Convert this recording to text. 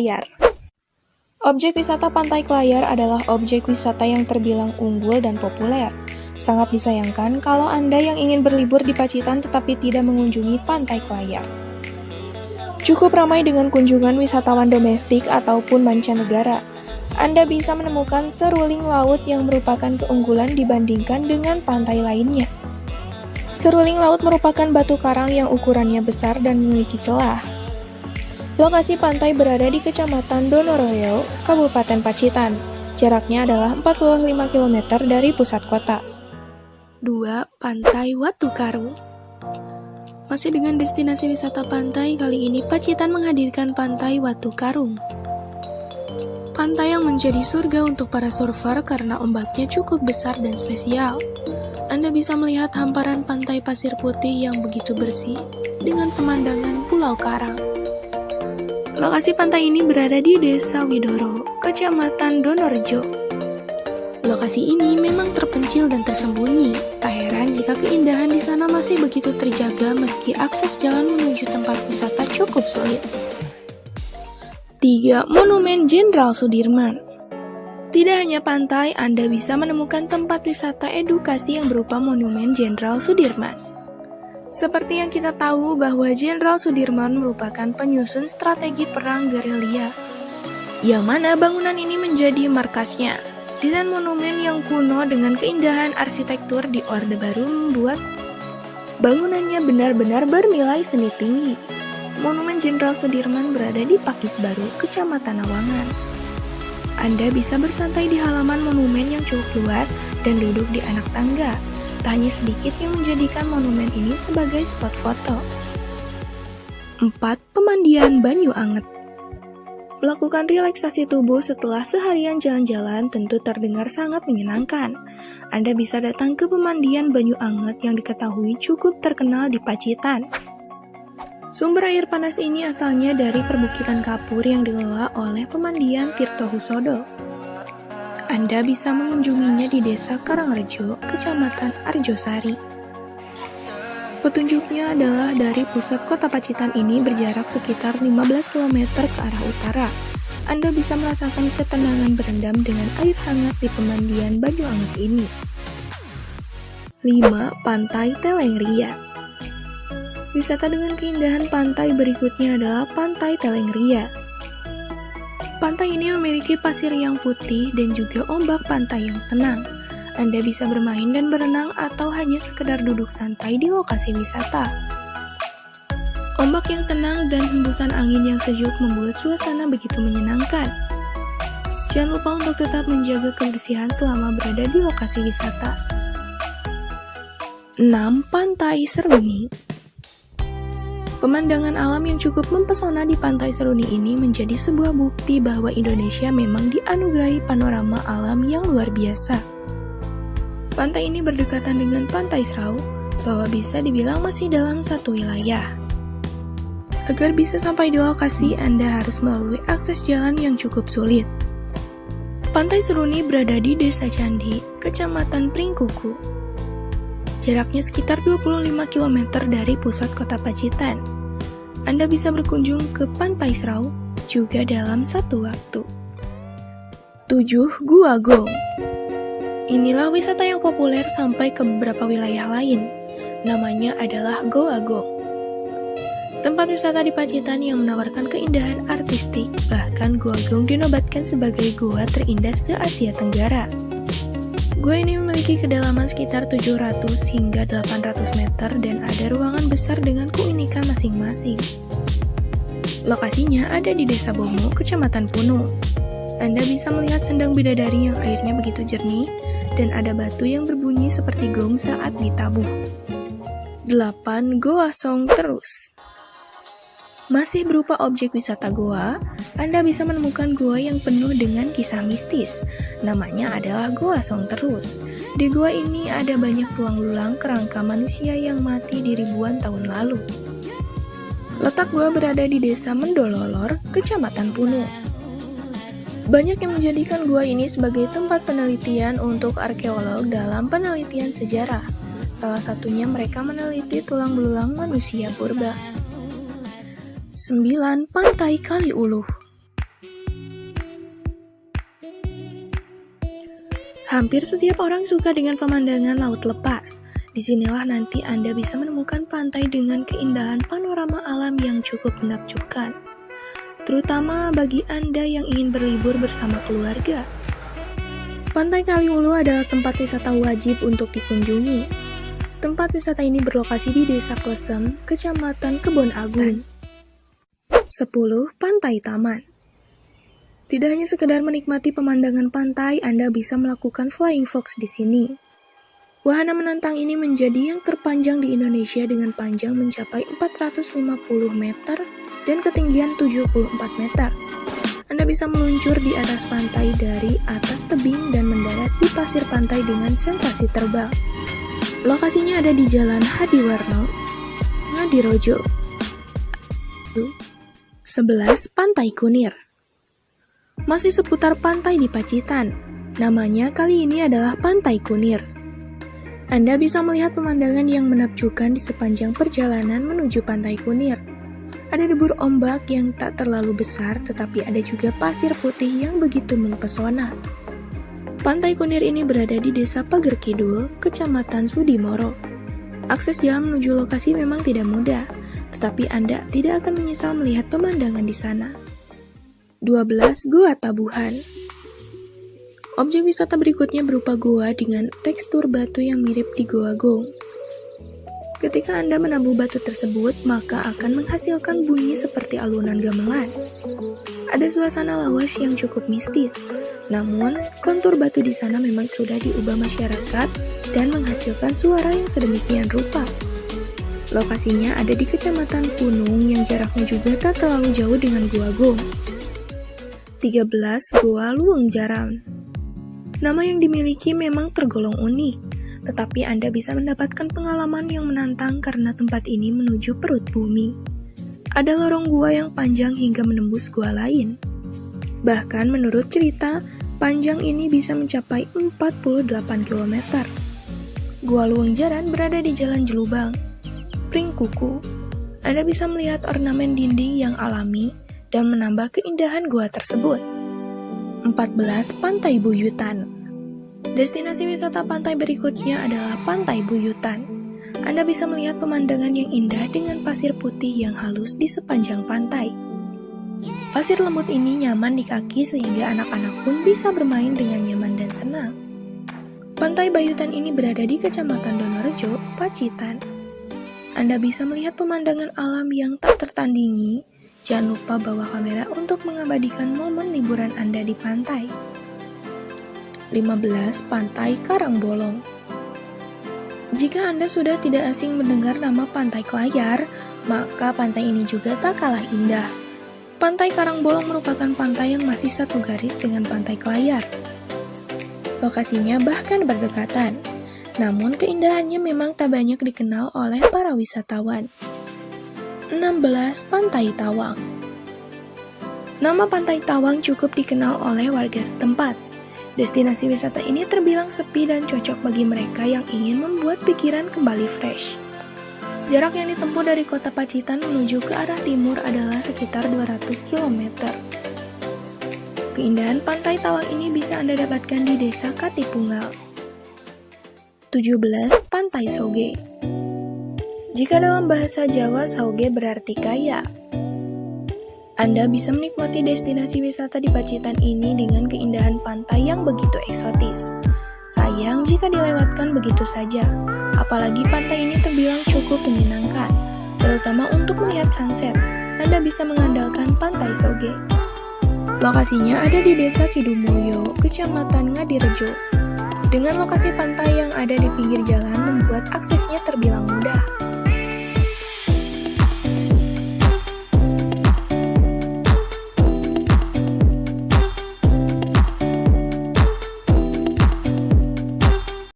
Klayar. Objek wisata Pantai Klayar adalah objek wisata yang terbilang unggul dan populer. Sangat disayangkan kalau Anda yang ingin berlibur di Pacitan tetapi tidak mengunjungi Pantai Klayar. Cukup ramai dengan kunjungan wisatawan domestik ataupun mancanegara. Anda bisa menemukan seruling laut yang merupakan keunggulan dibandingkan dengan pantai lainnya. Seruling laut merupakan batu karang yang ukurannya besar dan memiliki celah. Lokasi pantai berada di Kecamatan Donoroyo, Kabupaten Pacitan. Jaraknya adalah 45 km dari pusat kota. 2. Pantai Watu Karung. Masih dengan destinasi wisata pantai, kali ini Pacitan menghadirkan Pantai Watu Karung. Pantai yang menjadi surga untuk para surfer karena ombaknya cukup besar dan spesial. Anda bisa melihat hamparan pantai pasir putih yang begitu bersih dengan pemandangan Pulau Karang. Lokasi pantai ini berada di Desa Widoro, Kecamatan Donorjo. Lokasi ini memang terpencil dan tersembunyi. Tak heran jika keindahan di sana masih begitu terjaga meski akses jalan menuju tempat wisata cukup sulit. 3. Monumen Jenderal Sudirman. Tidak hanya pantai, Anda bisa menemukan tempat wisata edukasi yang berupa Monumen Jenderal Sudirman. Seperti yang kita tahu bahwa Jenderal Sudirman merupakan penyusun strategi perang gerilya, yang mana bangunan ini menjadi markasnya. Desain monumen yang kuno dengan keindahan arsitektur di Orde Baru membuat bangunannya benar-benar bernilai seni tinggi. Monumen Jenderal Sudirman berada di Pakis Baru, Kecamatan Nawangan. Anda bisa bersantai di halaman monumen yang cukup luas dan duduk di anak tangga. Tak hanya sedikit yang menjadikan monumen ini sebagai spot foto. 4. Pemandian Banyu Anget. Melakukan relaksasi tubuh setelah seharian jalan-jalan tentu terdengar sangat menyenangkan. Anda bisa datang ke pemandian Banyu Anget yang diketahui cukup terkenal di Pacitan. Sumber air panas ini asalnya dari perbukitan kapur yang dikelola oleh Pemandian Tirtohusodo. Anda bisa mengunjunginya di Desa Karangrejo, Kecamatan Arjosari. Petunjuknya adalah dari pusat kota Pacitan ini berjarak sekitar 15 km ke arah utara. Anda bisa merasakan ketenangan berendam dengan air hangat di pemandian Banyu Anget ini. 5. Pantai Telengria. Wisata dengan keindahan pantai berikutnya adalah Pantai Telengria. Pantai ini memiliki pasir yang putih dan juga ombak pantai yang tenang. Anda bisa bermain dan berenang atau hanya sekedar duduk santai di lokasi wisata. Ombak yang tenang dan hembusan angin yang sejuk membuat suasana begitu menyenangkan. Jangan lupa untuk tetap menjaga kebersihan selama berada di lokasi wisata. 6. Pantai Seruni. Pemandangan alam yang cukup mempesona di Pantai Seruni ini menjadi sebuah bukti bahwa Indonesia memang dianugerahi panorama alam yang luar biasa. Pantai ini berdekatan dengan Pantai Serau, bahwa bisa dibilang masih dalam satu wilayah. Agar bisa sampai di lokasi, Anda harus melalui akses jalan yang cukup sulit. Pantai Seruni berada di Desa Candi, Kecamatan Pringkuku. Jaraknya sekitar 25 km dari pusat kota Pacitan. Anda bisa berkunjung ke Pantai Serau juga dalam satu waktu. 7. Gua Gong. Inilah wisata yang populer sampai ke beberapa wilayah lain. Namanya adalah Goa Gong. Tempat wisata di Pacitan yang menawarkan keindahan artistik, bahkan Goa Gong dinobatkan sebagai gua terindah se-Asia Tenggara. Gua ini memiliki kedalaman sekitar 700 hingga 800 meter dan ada ruangan besar dengan keunikan masing-masing. Lokasinya ada di Desa Bomo, Kecamatan Puno. Anda bisa melihat sendang bidadari yang airnya begitu jernih dan ada batu yang berbunyi seperti gong saat ditabuh. 8. Goa Song Terus. Masih berupa objek wisata goa, Anda bisa menemukan goa yang penuh dengan kisah mistis. Namanya adalah Goa Song Terus. Di goa ini ada banyak tulang-lulang kerangka manusia yang mati di ribuan tahun lalu. Letak goa berada di Desa Mendololor, Kecamatan Puno. Banyak yang menjadikan gua ini sebagai tempat penelitian untuk arkeolog dalam penelitian sejarah. Salah satunya mereka meneliti tulang belulang manusia purba. 9. Pantai Kaliuluh. Hampir setiap orang suka dengan pemandangan laut lepas. Disinilah nanti Anda bisa menemukan pantai dengan keindahan panorama alam yang cukup menakjubkan. Terutama bagi Anda yang ingin berlibur bersama keluarga. Pantai Kaliwulu adalah tempat wisata wajib untuk dikunjungi. Tempat wisata ini berlokasi di Desa Klesem, Kecamatan Kebon Agung. 10. Pantai Taman. Tidak hanya sekedar menikmati pemandangan pantai, Anda bisa melakukan flying fox di sini. Wahana menantang ini menjadi yang terpanjang di Indonesia dengan panjang mencapai 450 meter dan ketinggian 74 meter. Anda bisa meluncur di atas pantai dari atas tebing dan mendarat di pasir pantai dengan sensasi terbang. Lokasinya ada di Jalan Hadiwarno, Ngadirojo. 11. Pantai Kunir. Masih seputar pantai di Pacitan. Namanya kali ini adalah Pantai Kunir. Anda bisa melihat pemandangan yang menakjubkan di sepanjang perjalanan menuju Pantai Kunir. Ada debur ombak yang tak terlalu besar, tetapi ada juga pasir putih yang begitu mempesona. Pantai Kunir ini berada di Desa Pager Kidul, Kecamatan Sudimoro. Akses jalan menuju lokasi memang tidak mudah, tetapi Anda tidak akan menyesal melihat pemandangan di sana. 12. Goa Tabuhan. Objek wisata berikutnya berupa goa dengan tekstur batu yang mirip di Goa Gong. Ketika Anda menabuh batu tersebut, maka akan menghasilkan bunyi seperti alunan gamelan. Ada suasana lawas yang cukup mistis, namun kontur batu di sana memang sudah diubah masyarakat dan menghasilkan suara yang sedemikian rupa. Lokasinya ada di Kecamatan Punung yang jaraknya juga tak terlalu jauh dengan Goa Gong. 13. Goa Luweng Jaran. Nama yang dimiliki memang tergolong unik, tetapi Anda bisa mendapatkan pengalaman yang menantang karena tempat ini menuju perut bumi. Ada lorong gua yang panjang hingga menembus gua lain. Bahkan menurut cerita, panjang ini bisa mencapai 48 km. Gua Luweng Jaran berada di Jalan Jelubang, Pringkuku. Anda bisa melihat ornamen dinding yang alami dan menambah keindahan gua tersebut. 14. Pantai Buyutan. Destinasi wisata pantai berikutnya adalah Pantai Buyutan. Anda bisa melihat pemandangan yang indah dengan pasir putih yang halus di sepanjang pantai. Pasir lembut ini nyaman di kaki sehingga anak-anak pun bisa bermain dengan nyaman dan senang. Pantai Buyutan ini berada di Kecamatan Donorejo, Pacitan. Anda bisa melihat pemandangan alam yang tak tertandingi. Jangan lupa bawa kamera untuk mengabadikan momen liburan Anda di pantai. 15. Pantai Karangbolong. Jika Anda sudah tidak asing mendengar nama Pantai Klayar, maka pantai ini juga tak kalah indah. Pantai Karangbolong merupakan pantai yang masih satu garis dengan Pantai Klayar. Lokasinya bahkan berdekatan, namun keindahannya memang tak banyak dikenal oleh para wisatawan. 16. Pantai Tawang. Nama Pantai Tawang cukup dikenal oleh warga setempat. Destinasi wisata ini terbilang sepi dan cocok bagi mereka yang ingin membuat pikiran kembali fresh. Jarak yang ditempuh dari kota Pacitan menuju ke arah timur adalah sekitar 200 km. Keindahan Pantai Tawang ini bisa Anda dapatkan di Desa Katipungal. 17. Pantai Soge. Jika dalam bahasa Jawa, Soge berarti kaya. Anda bisa menikmati destinasi wisata di Pacitan ini dengan keindahan pantai yang begitu eksotis. Sayang jika dilewatkan begitu saja, apalagi pantai ini terbilang cukup menyenangkan, terutama untuk melihat sunset. Anda bisa mengandalkan Pantai Soge. Lokasinya ada di Desa Sidumulyo, Kecamatan Ngadirejo. Dengan lokasi pantai yang ada di pinggir jalan membuat aksesnya terbilang mudah.